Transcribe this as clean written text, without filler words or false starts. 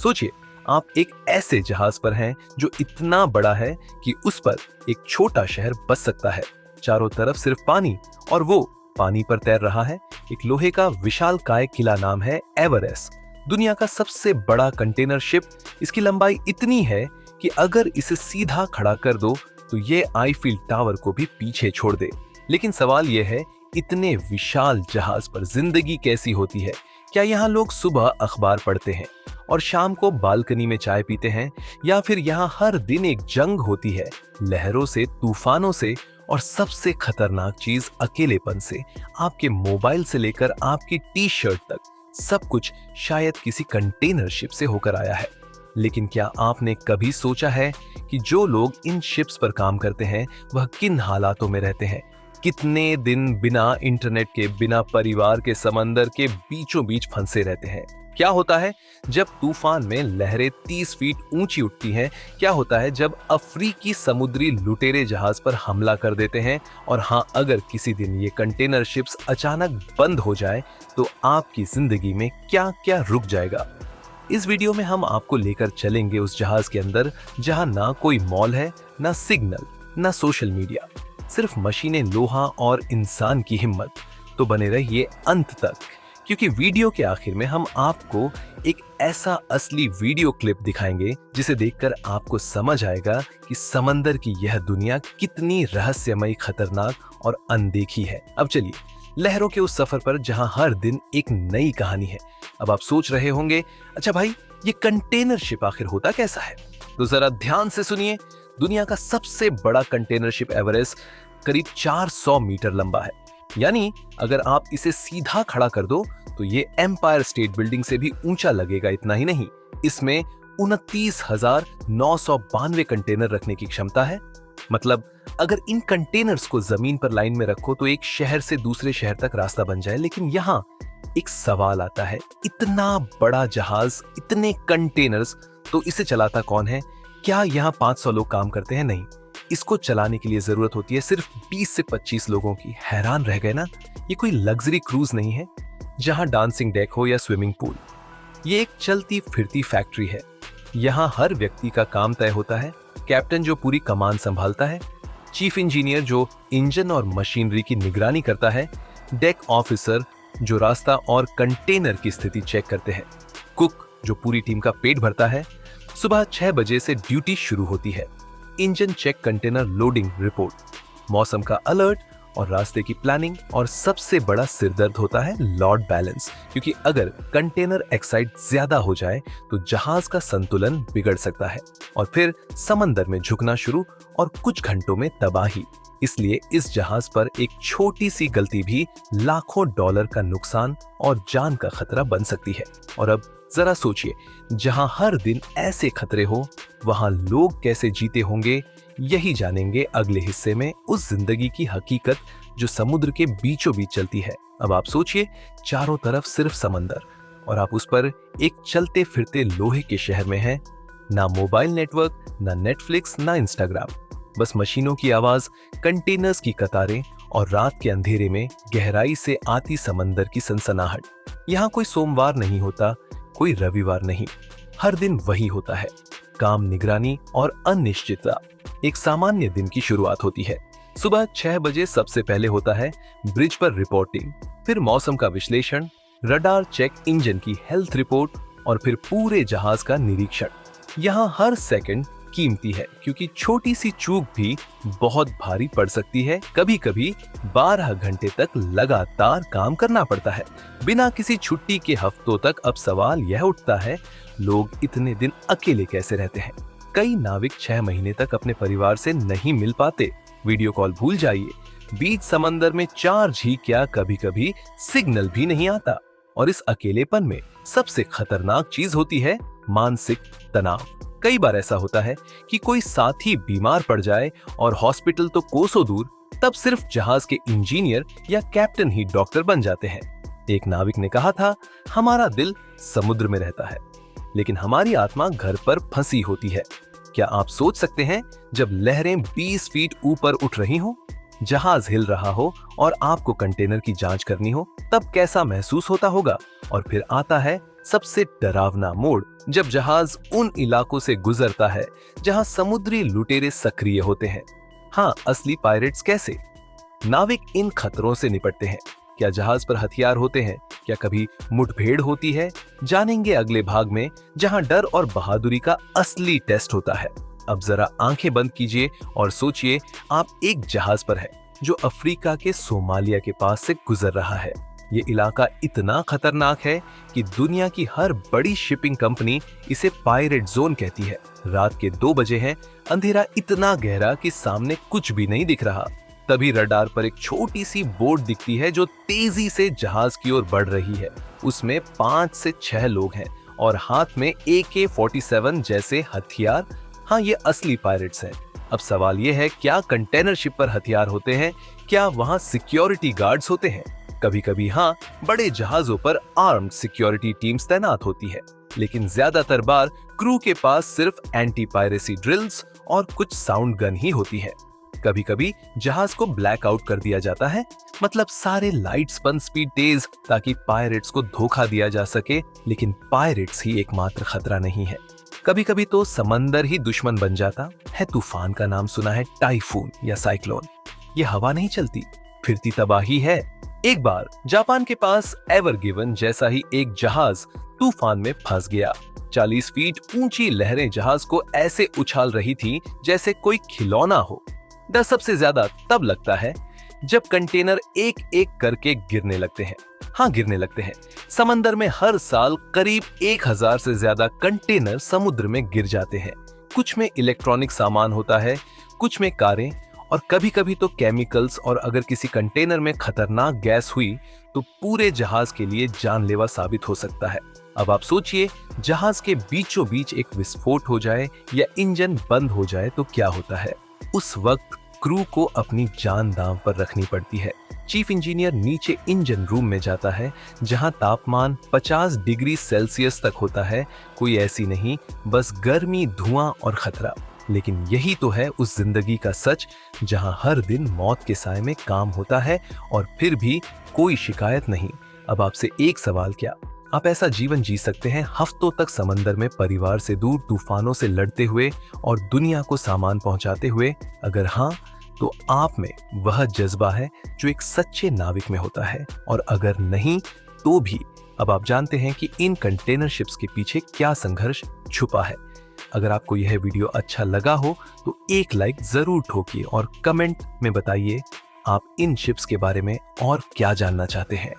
सोचिए, आप एक ऐसे जहाज पर हैं जो इतना बड़ा है कि उस पर एक छोटा शहर बस सकता है। चारों तरफ सिर्फ पानी, और वो पानी पर तैर रहा है। एक लोहे का विशालकाय किला नाम है एवरेस्ट, दुनिया का सबसे बड़ा कंटेनर शिप। इसकी लंबाई इतनी है कि अगर इसे सीधा खड़ा कर दो तो ये आईफिल टावर को भी पीछे छोड़ दे। लेकिन सवाल यह है, इतने विशाल जहाज पर जिंदगी कैसी होती है? क्या यहाँ लोग सुबह अखबार पढ़ते हैं और शाम को बालकनी में चाय पीते हैं, या फिर यहाँ हर दिन एक जंग होती है, लहरों से, तूफानों से, और सबसे खतरनाक चीज अकेलेपन से। आपके मोबाइल से लेकर आपकी टी शर्ट तक सब कुछ शायद किसी कंटेनर शिप से होकर आया है। लेकिन क्या आपने कभी सोचा है कि जो लोग इन शिप्स पर काम करते हैं वह किन हालातों में रहते हैं? कितने दिन बिना इंटरनेट के, बिना परिवार के समंदर के बीचों बीच फंसे रहते हैं? क्या होता है जब तूफान में लहरें 30 फीट ऊंची उठती हैं? क्या होता है जब अफ्रीकी समुद्री लुटेरे जहाज पर हमला कर देते हैं? और हाँ, अगर किसी दिन ये कंटेनर शिप्स अचानक बंद हो जाए तो आपकी जिंदगी में क्या क्या रुक जाएगा? इस वीडियो में हम आपको लेकर चलेंगे उस जहाज के अंदर जहां ना कोई मॉल है, ना सिग्नल, ना सोशल मीडिया, सिर्फ मशीनें, लोहा और इंसान की हिम्मत। तो बने रहिए अंत तक, क्योंकि वीडियो के आखिर में हम आपको एक ऐसा असली वीडियो क्लिप दिखाएंगे जिसे देखकर आपको समझ आएगा कि समंदर की यह दुनिया कितनी रहस्यमयी, खतरनाक और अनदेखी है। अब चलिए लहरों के उस सफर पर जहां हर दिन एक नई कहानी है। अब आप सोच रहे होंगे, अच्छा भाई, ये कंटेनर शिप आखिर होता कैसा है? तो जरा ध्यान से सुनिए। दुनिया का सबसे बड़ा कंटेनर शिप एवरेस्ट करीब 400 मीटर लंबा है। यानी अगर आप इसे सीधा खड़ा कर दो तो ये एम्पायर स्टेट बिल्डिंग से भी ऊंचा लगेगा। इतना ही नहीं, इसमें 29,992 कंटेनर रखने की क्षमता है। मतलब अगर इन कंटेनर्स को जमीन पर लाइन में रखो तो एक शहर से दूसरे शहर तक रास्ता बन जाए। लेकिन यहाँ एक सवाल आता है, इतना बड़ा जहाज, इतने कंटेनर्स, तो इसे चलाता कौन है? क्या यहाँ 500 लोग काम करते हैं? नहीं, इसको चलाने के लिए जरूरत होती है सिर्फ 20 से 25 लोगों की। हैरान रह गए ना? ये कोई लग्जरी क्रूज नहीं है जहां डांसिंग डेक हो या स्विमिंग पूल। ये एक चलती फिरती फैक्ट्री है। यहाँ हर व्यक्ति का काम तय होता है। कैप्टन जो पूरी कमान संभालता है, चीफ इंजीनियर जो इंजन और मशीनरी की निगरानी करता है, डेक ऑफिसर जो रास्ता और कंटेनर की स्थिति चेक करते हैं, कुक जो पूरी टीम का पेट भरता है। सुबह 6 बजे से ड्यूटी शुरू होती है। Engine check, container loading report, मौसम का अलर्ट और रास्ते की प्लानिंग। और सबसे बड़ा सिरदर्द होता है लॉर्ड बैलेंस, क्योंकि अगर कंटेनर एक्साइड ज्यादा हो जाए तो जहाज का संतुलन बिगड़ सकता है और फिर समंदर में झुकना शुरू और कुछ घंटों में तबाही। इसलिए इस जहाज पर एक छोटी सी गलती भी लाखों डॉलर का नुकसान और जान का खतरा बन सकती है। और अब जरा सोचिए, जहां हर दिन ऐसे खतरे हो वहां लोग कैसे जीते होंगे? यही जानेंगे अगले हिस्से में, उस जिंदगी की हकीकत जो समुद्र के बीचों बीच चलती है। अब आप सोचिए, चारों तरफ सिर्फ समंदर और आप उस पर एक चलते फिरते लोहे के शहर में हैं। ना मोबाइल नेटवर्क, ना नेटफ्लिक्स, ना इंस्टाग्राम, बस मशीनों की आवाज, कंटेनर्स की कतारें और रात के अंधेरे में गहराई से आती समंदर की सनसनाहट। यहाँ कोई सोमवार नहीं होता, कोई रविवार नहीं, हर दिन वही होता है, काम, निगरानी और अनिश्चितता। एक सामान्य दिन की शुरुआत होती है। सुबह 6 बजे सबसे पहले होता है ब्रिज पर रिपोर्टिंग, फिर मौसम का विश्लेषण, रडार चेक, इंजन की हेल्थ रिपोर्ट और फिर पूरे जहाज का निरीक्षण। यहाँ हर सेकंड कीमती है, क्योंकि छोटी सी चूक भी बहुत भारी पड़ सकती है। कभी कभी 12 घंटे तक लगातार काम करना पड़ता है बिना किसी छुट्टी के, हफ्तों तक। अब सवाल यह उठता है, लोग इतने दिन अकेले कैसे रहते हैं? कई नाविक 6 महीने तक अपने परिवार से नहीं मिल पाते। वीडियो कॉल भूल जाइए, बीच समंदर में चार्ज ही क्या, कभी कभी सिग्नल भी नहीं आता। और इस अकेलेपन में सबसे खतरनाक चीज होती है मानसिक तनाव। कई बार ऐसा होता है कि कोई साथी बीमार पड़ जाए और हॉस्पिटल तो कोसों दूर, तब सिर्फ जहाज के इंजीनियर या कैप्टन ही डॉक्टर बन जाते हैं। एक नाविक ने कहा था, हमारा दिल समुद्र में रहता है लेकिन हमारी आत्मा घर पर फंसी होती है। क्या आप सोच सकते हैं, जब लहरें 20 फीट ऊपर उठ रही हो, जहाज हिल रहा हो और आपको कंटेनर की जांच करनी हो, तब कैसा महसूस होता होगा? और फिर आता है सबसे डरावना मोड़ जब जहाज उन इलाकों से गुजरता है जहां समुद्री लुटेरे सक्रिय होते हैं। हाँ, असली पायरेट्स कैसे? नाविक इन खतरों से निपटते हैं। क्या जहाज पर हथियार होते हैं? क्या कभी मुठभेड़ होती है? जानेंगे अगले भाग में, जहां डर और बहादुरी का असली टेस्ट होता है। अब जरा आंखें बंद कीजिए और सोचिए, आप एक जहाज पर हैं जो अफ्रीका के सोमालिया के पास से गुजर रहा है। ये इलाका इतना खतरनाक है कि दुनिया की हर बड़ी शिपिंग कंपनी इसे पायरेट जोन कहती है। रात के 2 बजे हैं, अंधेरा इतना गहरा कि सामने कुछ भी नहीं दिख रहा। तभी रडार पर एक छोटी सी बोट दिखती है जो तेजी से जहाज की ओर बढ़ रही है। उसमें 5 से 6 लोग हैं और हाथ में AK-47 जैसे हथियार। हाँ, ये असली पायरेट्स हैं। अब सवाल ये है, क्या कंटेनर शिप पर हथियार होते हैं? क्या वहाँ सिक्योरिटी गार्ड्स होते हैं? कभी कभी हाँ, बड़े जहाजों पर आर्म्ड सिक्योरिटी टीम्स तैनात होती है, लेकिन ज्यादातर बार क्रू के पास सिर्फ एंटी पायरेसी ड्रिल्स और कुछ साउंड गन ही होती है। कभी कभी जहाज को ब्लैक आउट कर दिया जाता है, मतलब सारे लाइट्स बंद, स्पीड तेज, ताकि पायरेट्स को धोखा दिया जा सके। लेकिन पायरेट्स ही एकमात्र खतरा नहीं है। कभी कभी तो समंदर ही दुश्मन बन जाता है। तूफान का नाम सुना है? टाइफून या साइक्लोन। ये हवा नहीं चलती, फिरती तबाही है। एक बार जापान के पास एवर गिवन जैसा ही एक जहाज तूफान में फंस गया। 40 फीट ऊंची लहरें जहाज को ऐसे उछाल रही थी जैसे कोई खिलौना हो। डर सबसे ज्यादा तब लगता है जब कंटेनर एक एक करके गिरने लगते हैं। हाँ, गिरने लगते हैं। समंदर में हर साल करीब 1000 से ज्यादा कंटेनर समुद्र में गिर जाते हैं। कुछ में इलेक्ट्रॉनिक सामान होता है, कुछ में कारें और कभी कभी तो केमिकल्स। और अगर किसी कंटेनर में खतरनाक गैस हुई तो पूरे जहाज के लिए जानलेवा साबित हो सकता है। अब आप सोचिए, जहाज के बीचों बीच एक विस्फोट हो जाए या इंजन बंद हो जाए तो क्या होता है? उस वक्त क्रू को अपनी जान दांव पर रखनी पड़ती है। चीफ इंजीनियर नीचे इंजन रूम में जाता है, जहां तापमान 50 डिग्री सेल्सियस तक होता है। कोई ऐसी नहीं, बस गर्मी, धुआं और खतरा। लेकिन यही तो है उस जिंदगी का सच, जहां हर दिन मौत के साए में काम होता है और फिर भी कोई शिकायत नहीं। अब आपसे एक सवाल, क्या आप ऐसा जीवन जी सकते हैं, हफ्तों तक समंदर में परिवार से दूर, तूफानों से लड़ते हुए और दुनिया को सामान पहुंचाते हुए? अगर हाँ, तो आप में वह जज्बा है जो एक सच्चे नाविक में होता है। और अगर नहीं तो भी अब आप जानते हैं कि इन कंटेनर शिप्स के पीछे क्या संघर्ष छुपा है। अगर आपको यह वीडियो अच्छा लगा हो तो एक लाइक जरूर ठोकिए और कमेंट में बताइए आप इन शिप्स के बारे में और क्या जानना चाहते हैं।